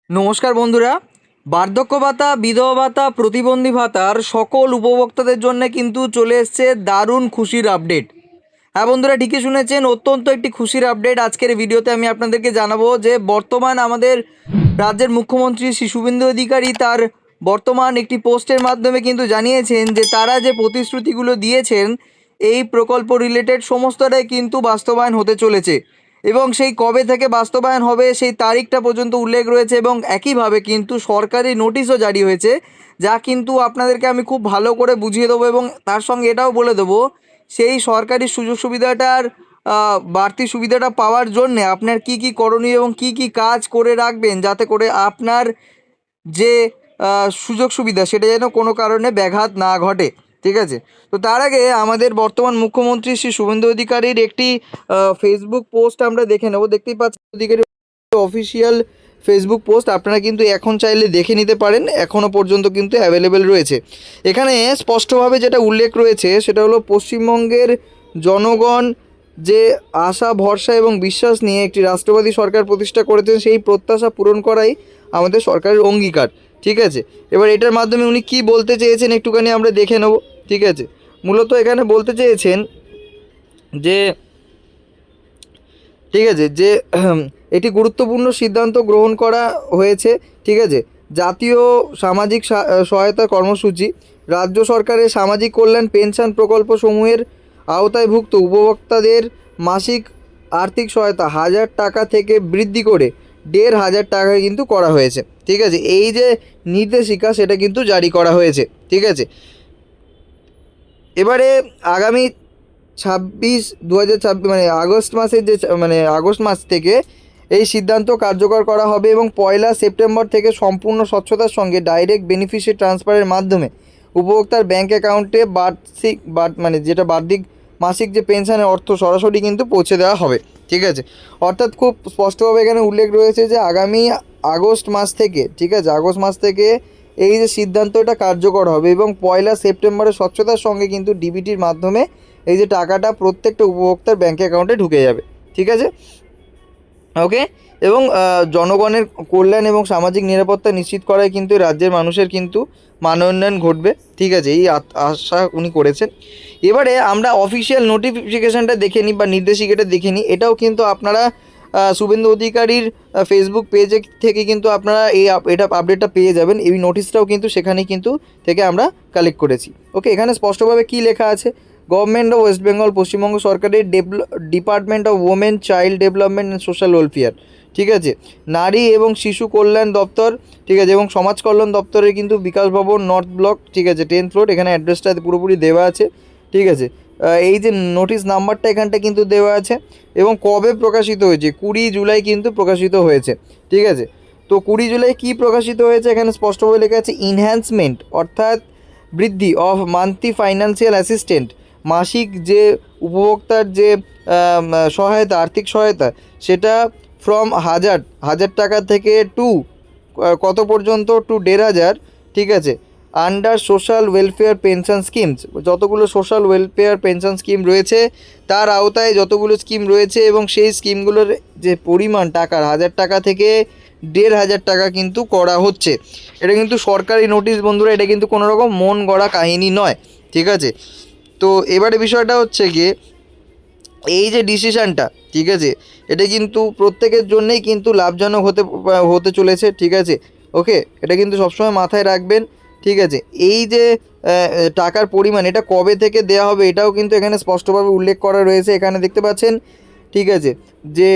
নমস্কার বন্ধুরা। বার্ধক্য ভাতা, বিধবা ভাতা, প্রতিবন্ধী ভাতার সকল উপভোক্তাদের জন্য কিন্তু চলে এসছে দারুণ খুশির আপডেট। হ্যাঁ বন্ধুরা, ঠিকই শুনেছেন, অত্যন্ত একটি খুশির আপডেট আজকের ভিডিওতে আমি আপনাদেরকে জানাবো যে বর্তমান আমাদের রাজ্যের মুখ্যমন্ত্রী শ্রী শুভেন্দু অধিকারী তার বর্তমান একটি পোস্টের মাধ্যমে কিন্তু জানিয়েছেন যে তারা যে প্রতিশ্রুতিগুলো দিয়েছেন এই প্রকল্প রিলেটেড সমস্তটাই কিন্তু বাস্তবায়ন হতে চলেছে এবং সেই কবে থেকে বাস্তবায়ন হবে সেই তারিখটা পর্যন্ত উল্লেখ রয়েছে এবং একইভাবে কিন্তু সরকারি নোটিশও জারি হয়েছে, যা কিন্তু আপনাদেরকে আমি খুব ভালো করে বুঝিয়ে দেবো এবং তার সঙ্গে এটাও বলে দেবো সেই সরকারি সুযোগ সুবিধাটার বাড়তি সুবিধাটা পাওয়ার জন্যে আপনার কি কি করণীয় এবং কি কি কাজ করে রাখবেন যাতে করে আপনার যে সুযোগ সুবিধা সেটা যেন কোনো কারণে ব্যাঘাত না ঘটে। ঠিক আছে, তো তার আগে আমাদের বর্তমান মুখ্যমন্ত্রী শ্রী শুভেন্দু অধিকারীর একটি ফেসবুক পোস্ট আমরা দেখে নেব। দেখতেই পাচ্ছেন অধিকারী অফিসিয়াল ফেসবুক পোস্ট, আপনারা কিন্তু এখন চাইলে দেখে নিতে পারেন, এখনও পর্যন্ত কিন্তু অ্যাভেলেবেল রয়েছে। এখানে স্পষ্টভাবে যেটা উল্লেখ রয়েছে সেটা হলো পশ্চিমবঙ্গের জনগণ যে আশা ভরসা এবং বিশ্বাস নিয়ে একটি রাষ্ট্রবাদী সরকার প্রতিষ্ঠা করেছেন সেই প্রত্যাশা পূরণ করাই আমাদের সরকারের অঙ্গীকার। ঠিক আছে, এবার এটার মাধ্যমে উনি কি বলতে চেয়েছেন একটুখানি আমরা দেখে নেব। ঠিক আছে, মূলত এখানে বলতে চেয়েছেন যে ঠিক আছে যে একটি গুরুত্বপূর্ণ সিদ্ধান্ত গ্রহণ করা হয়েছে। ঠিক আছে, জাতীয় সামাজিক সহায়তা কর্মসূচি রাজ্য সরকারের সামাজিক কল্যাণ পেনশন প্রকল্পসমূহের আওতায়ভুক্ত উপভোক্তাদের মাসিক আর্থিক সহায়তা 1000 টাকা থেকে বৃদ্ধি করে 1500 টাকায় কিন্তু করা হয়েছে। ঠিক আছে, এই যে নির্দেশিকা সেটা কিন্তু জারি করা হয়েছে। ঠিক আছে, এবারে আগামী 26/2026 মানে আগস্ট মাসের যে আগস্ট মাস থেকে এই সিদ্ধান্ত কার্যকর করা হবে এবং 1 সেপ্টেম্বর থেকে সম্পূর্ণ স্বচ্ছতার সঙ্গে ডাইরেক্ট বেনিফিশিয়ারি ট্রান্সফারের মাধ্যমে উপভোক্তার ব্যাঙ্ক অ্যাকাউন্টে বার্ষিক মাসিক যে পেনশনের অর্থ সরাসরি কিন্তু পৌঁছে দেওয়া হবে। ঠিক আছে, অর্থাৎ খুব স্পষ্টভাবে এখানে উল্লেখ রয়েছে যে আগামী আগস্ট মাস থেকে, ঠিক আছে, আগস্ট মাস থেকে এই যে সিদ্ধান্ত এটা কার্যকর হবে এবং 1 সেপ্টেম্বরে স্বচ্ছতার সঙ্গে কিন্তু ডিবিটির মাধ্যমে এই যে টাকাটা প্রত্যেকটা উপভোক্তার ব্যাঙ্ক অ্যাকাউন্টে ঢুকে যাবে। ঠিক আছে, ওকে, এবং জনগণের কল্যাণ এবং সামাজিক নিরাপত্তা নিশ্চিত করায় কিন্তু রাজ্যের মানুষের কিন্তু মানোন্নয়ন ঘটবে। ঠিক আছে, এই আশা উনি করেছেন। এবারে আমরা অফিসিয়াল নোটিফিকেশানটা দেখে নিই বা নির্দেশিকাটা দেখে নিই। এটাও কিন্তু আপনারা শুভেন্দু অধিকারীর ফেসবুক পেজে থেকে কিন্তু আপনারা এটা আপডেটটা পেয়ে যাবেন। এই নোটিশটাও কিন্তু সেখানে কিন্তু থেকে আমরা কালেক্ট করেছি। ওকে, এখানে স্পষ্টভাবে কী লেখা আছে, গভর্নমেন্ট অফ ওয়েস্ট বেঙ্গল, পশ্চিমবঙ্গ সরকারের department of women, child development and social welfare, ঠিক আছে, নারী এবং শিশু কল্যাণ দপ্তর, ঠিক আছে, এবং সমাজ কল্যাণ দপ্তরের কিন্তু বিকাশ ভবন নর্থ ব্লক, ঠিক আছে, 10th ফ্লোর, এখানে অ্যাড্রেসটা পুরোপুরি দেওয়া আছে। ঠিক আছে, এই যে নোটিশ নাম্বারটা এখানটা কিন্তু দেওয়া আছে এবং কবে প্রকাশিত হয়েছে, 20 জুলাই কিন্তু প্রকাশিত হয়েছে। ঠিক আছে, তো 20 জুলাই কী প্রকাশিত হয়েছে এখানে স্পষ্টভাবে লেখা আছে, ইনহ্যান্সমেন্ট অর্থাৎ বৃদ্ধি অফ মান্থলি ফাইন্যান্সিয়াল অ্যাসিস্ট্যান্ট, মাসিক যে উপভোক্তার যে সহায়তা, আর্থিক সহায়তা, সেটা ফ্রম হাজার টাকা থেকে টু কত পর্যন্ত, টু 1500। ঠিক আছে, under social welfare pension schemes, যতগুলো সোশ্যাল ওয়েলফেয়ার পেনশন স্কিম রয়েছে তার আওতায় যতগুলো স্কিম রয়েছে এবং সেই স্কিমগুলোর যে পরিমাণ টাকার 1000 টাকা থেকে 1500 টাকা কিন্তু করা হচ্ছে। এটা কিন্তু সরকারি নোটিশ বন্ধুরা, এটা কিন্তু কোনো রকম মন গড়া কাহিনী নয়। ঠিক আছে, তো এবারে বিষয়টা হচ্ছে গিয়ে এই যে ডিসিশানটা, ঠিক আছে, এটা কিন্তু প্রত্যেকের জন্যেই কিন্তু লাভজনক হতে চলেছে। ঠিক আছে, ওকে, এটা কিন্তু সবসময় মাথায় রাখবেন। ঠিক আছে, এই যে টাকার পরিমাণ এটা কবে থেকে দেওয়া হবে এটাও কিন্তু এখানে স্পষ্টভাবে উল্লেখ করা রয়েছে, এখানে দেখতে পাচ্ছেন। ঠিক আছে, যে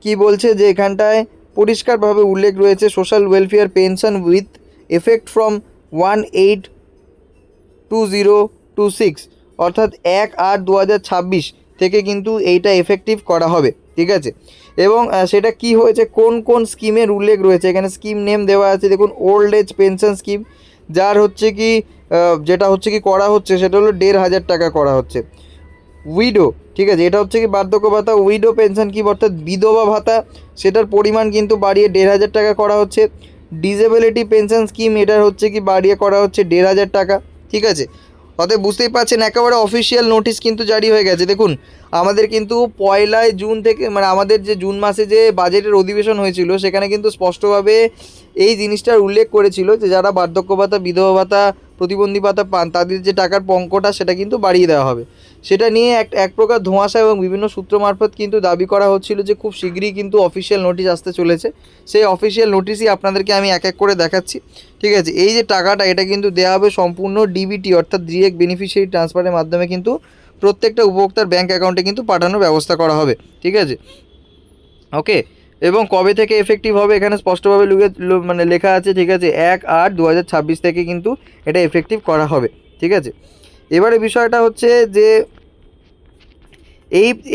কি বলছে যে এখানটায় পরিষ্কারভাবে উল্লেখ রয়েছে, social welfare pension with effect from 1/8/2026, অর্থাৎ 1/8/2026 থেকে কিন্তু এইটা এফেক্টিভ করা হবে। ঠিক আছে, এবং সেটা কি হয়েছে, কোন কোন স্কিমের উল্লেখ রয়েছে এখানে স্কিম নেম দেওয়া আছে। দেখুন, ওল্ড এজ পেনশন স্কিম, যার হচ্ছে কি যেটা হচ্ছে কি করা হচ্ছে সেটা হলো 1500 টাকা করা হচ্ছে। উইডো, ঠিক আছে, এটা হচ্ছে কি বার্ধক্য ভাতা, উইডো পেনশন কি অর্থাৎ বিধবা ভাতা, সেটার পরিমাণ কিন্তু বাড়িয়ে 1500 টাকা করা হচ্ছে। ডিসেবিলিটি পেনশন স্কিম, এটার হচ্ছে কি বাড়িয়ে করা হচ্ছে 1500 টাকা। ঠিক আছে, অতএব বুঝতেই পারছেন একেবারে অফিসিয়াল নোটিশ কিন্তু জারি হয়ে গেছে। দেখুন আমাদের কিন্তু 1 জুন থেকে মানে আমাদের যে জুন মাসে যে বাজেটের অধিবেশন হয়েছিল সেখানে কিন্তু স্পষ্টভাবে এই জিনিসটার উল্লেখ করেছিল যে যারা বার্ধক্য ভাতা, বিধবা ভাতা, প্রতিবন্ধী ভাতা পান তাদের যে টাকার অঙ্কটা সেটা কিন্তু বাড়িয়ে দেওয়া হবে। সেটা নিয়ে এক প্রকার ধোঁয়াশা এবং বিভিন্ন সূত্র মারফত কিন্তু দাবি করা হচ্ছিল যে খুব শীঘ্রই কিন্তু অফিসিয়াল নোটিশ আসতে চলেছে। সেই অফিসিয়াল নোটিশই আপনাদেরকে আমি এক এক করে দেখাচ্ছি। ঠিক আছে, এই যে টাকাটা এটা কিন্তু দেওয়া হবে সম্পূর্ণ ডিবিটি অর্থাৎ ডিরেক্ট বেনিফিশিয়ারি ট্রান্সফারের মাধ্যমে কিন্তু প্রত্যেকটা উপভোক্তার ব্যাঙ্ক অ্যাকাউন্টে কিন্তু পাঠানোর ব্যবস্থা করা হবে। ঠিক আছে, ওকে। এবং কবে থেকে এফেক্টিভ হবে এখানে স্পষ্টভাবে মানে লেখা আছে। ঠিক আছে, 1/8/2026 থেকে কিন্তু এটা এফেক্টিভ করা হবে। ঠিক আছে, এবারে বিষয়টা হচ্ছে যে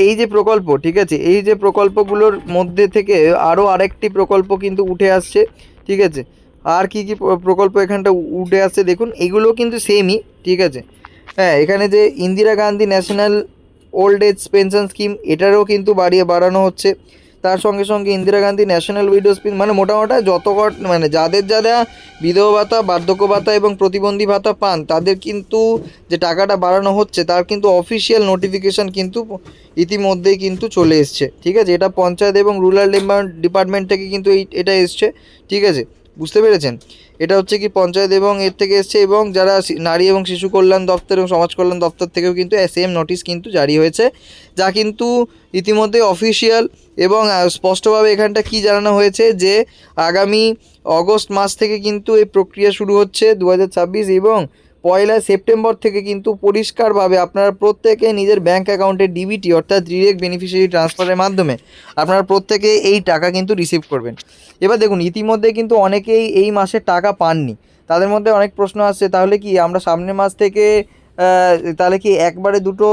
এই যে প্রকল্প, ঠিক আছে, এই যে প্রকল্পগুলোর মধ্যে থেকে আরও আরেকটি প্রকল্প কিন্তু উঠে আসছে। ঠিক আছে, আর কি কি প্রকল্প এখানটা উঠে আসছে দেখুন, এগুলো কিন্তু সেমই। ঠিক আছে, হ্যাঁ, এখানে যে Indira Gandhi national old age pension scheme এটারও কিন্তু বাড়ানো হচ্ছে। তার সঙ্গে সঙ্গে Indira Gandhi national widows pension মানে মোটামোটা মানে যাদের যারা বিধবা ভাতা, বার্ধক্য ভাতা এবং প্রতিবন্ধী ভাতা পান তাদের কিন্তু যে টাকাটা বাড়ানো হচ্ছে তার কিন্তু অফিসিয়াল নোটিফিকেশান কিন্তু ইতিমধ্যেই কিন্তু চলে এসছে। ঠিক আছে, এটা পঞ্চায়েত এবং রুরাল ডিপার্টমেন্ট থেকে কিন্তু এটা এসছে। ঠিক আছে, বুঝতে পেরেছেন, এটা হচ্ছে কি পঞ্চায়েত এবং এর থেকে এসছে, এবং যারা নারী এবং শিশু কল্যাণ দপ্তর এবং সমাজ কল্যাণ দপ্তর থেকেও কিন্তু সেম নোটিশ কিন্তু জারি হয়েছে, যা কিন্তু ইতিমধ্যে অফিসিয়াল। এবং স্পষ্টভাবে এখানটা কি জানানো হয়েছে যে আগামী অগস্ট মাস থেকে কিন্তু এই প্রক্রিয়া শুরু হচ্ছে 2026 এবং 1 সেপ্টেম্বর থেকে কিন্তু পরিষ্কারভাবে আপনারা প্রত্যেকে নিজের ব্যাঙ্ক অ্যাকাউন্টে ডিবিটি অর্থাৎ ডিরেক্ট বেনিফিশিয়ারি ট্রান্সফারের মাধ্যমে আপনারা প্রত্যেকে এই টাকা কিন্তু রিসিভ করবেন। এবার দেখুন ইতিমধ্যে কিন্তু অনেকেই এই মাসে টাকা পাননি। তাদের মধ্যে অনেক প্রশ্ন আসছে, তাহলে কি আমরা সামনের মাস থেকে তাহলে কি একবারে দুটো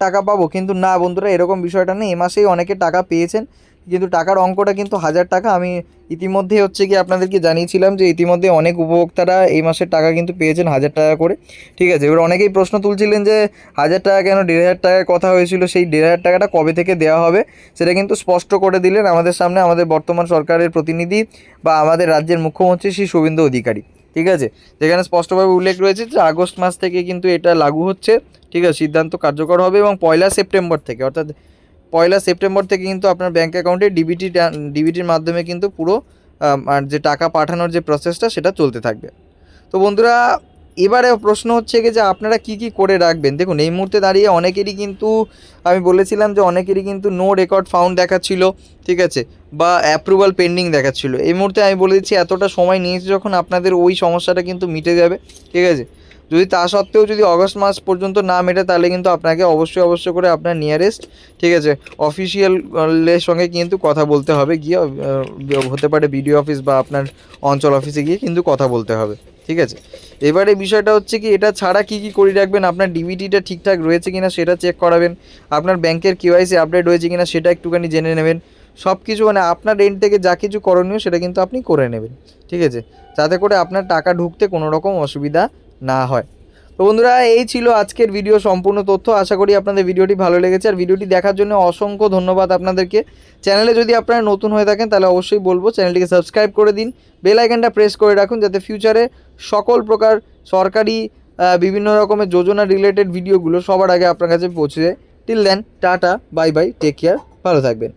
টাকা পাবো? কিন্তু না বন্ধুরা, এরকম বিষয়টা নেই। এ মাসেই অনেকে টাকা পেয়েছেন, কিন্তু টাকার অঙ্কটা কিন্তু 1000 টাকা। আমি ইতিমধ্যেই হচ্ছে কি আপনাদেরকে জানিয়েছিলাম যে ইতিমধ্যে অনেক উপভোক্তারা এই মাসের টাকা কিন্তু পেয়েছেন 1000 টাকা করে। ঠিক আছে, এবার অনেকেই প্রশ্ন তুলছিলেন যে 1000 টাকা কেন, 1500 টাকার কথা হয়েছিল, সেই 1500 টাকাটা কবে থেকে দেওয়া হবে সেটা কিন্তু স্পষ্ট করে দিলেন আমাদের সামনে আমাদের বর্তমান সরকারের প্রতিনিধি বা আমাদের রাজ্যের মুখ্যমন্ত্রী শ্রী শুভেন্দু অধিকারী। ঠিক আছে, যেখানে স্পষ্টভাবে উল্লেখ রয়েছে যে আগস্ট মাস থেকে কিন্তু এটা লাগু হচ্ছে। ঠিক আছে, সিদ্ধান্ত কার্যকর হবে এবং 1 সেপ্টেম্বর থেকে অর্থাৎ 1 সেপ্টেম্বর থেকে কিন্তু আপনার ব্যাঙ্ক অ্যাকাউন্টে ডিবিটির মাধ্যমে কিন্তু পুরো আর যে টাকা পাঠানোর যে প্রসেসটা সেটা চলতে থাকবে। তো বন্ধুরা, এবারে প্রশ্ন হচ্ছে কি যে আপনারা কি কি করে রাখবেন। দেখুন এই মুহূর্তে দাঁড়িয়ে অনেকেরই কিন্তু আমি বলেছিলাম যে অনেকেরই কিন্তু নো রেকর্ড ফাউন্ড দেখাচ্ছিল। ঠিক আছে, বা অ্যাপ্রুভাল পেন্ডিং দেখাচ্ছিল। এই মুহূর্তে আমি বলে দিচ্ছি এতটা সময় নিয়েছে যখন আপনাদের ওই সমস্যাটা কিন্তু মিটে যাবে। ঠিক আছে, যদি তা সত্ত্বেও যদি অগস্ট মাস পর্যন্ত না মেটে তাহলে কিন্তু আপনাকে অবশ্যই করে আপনার নিয়ারেস্ট, ঠিক আছে, অফিসিয়ালের সঙ্গে কিন্তু কথা বলতে হবে, গিয়ে হতে পারে বিডিও অফিস বা আপনার অঞ্চল অফিসে গিয়ে কিন্তু কথা বলতে হবে। ঠিক আছে, এবারে বিষয়টা হচ্ছে কি এটা ছাড়া কি কি করে রাখবেন, আপনার ডিবিটিটা ঠিকঠাক রয়েছে কিনা সেটা চেক করাবেন, আপনার ব্যাংকের কেওয়াইসি আপডেট হয়েছে কিনা সেটা একটুখানি জেনে নেবেন। সব কিছু মানে আপনার এন্ড থেকে যা কিছু করণীয় সেটা কিন্তু আপনি করে নেবেন। ঠিক আছে, যাতে করে আপনার টাকা ঢুকতে কোনো রকম অসুবিধা না হয়। তো বন্ধুরা, এই ছিল আজকের ভিডিও সম্পূর্ণ তথ্য। আশা করি আপনাদের ভিডিওটি ভালো লেগেছে, আর ভিডিওটি দেখার জন্য অসংখ্য ধন্যবাদ আপনাদেরকে। চ্যানেলে যদি আপনারা নতুন হয়ে থাকেন তাহলে অবশ্যই বলবো চ্যানেলটিকে সাবস্ক্রাইব করে দিন, বেল আইকনটা প্রেস করে রাখুন, যাতে ফিউচারে সকল প্রকার সরকারি বিভিন্ন রকমের যোজনা রিলেটেড ভিডিওগুলো সবার আগে আপনার কাছে পৌঁছে যায়। Till then, tata, bye bye, take care, ভালো থাকবেন।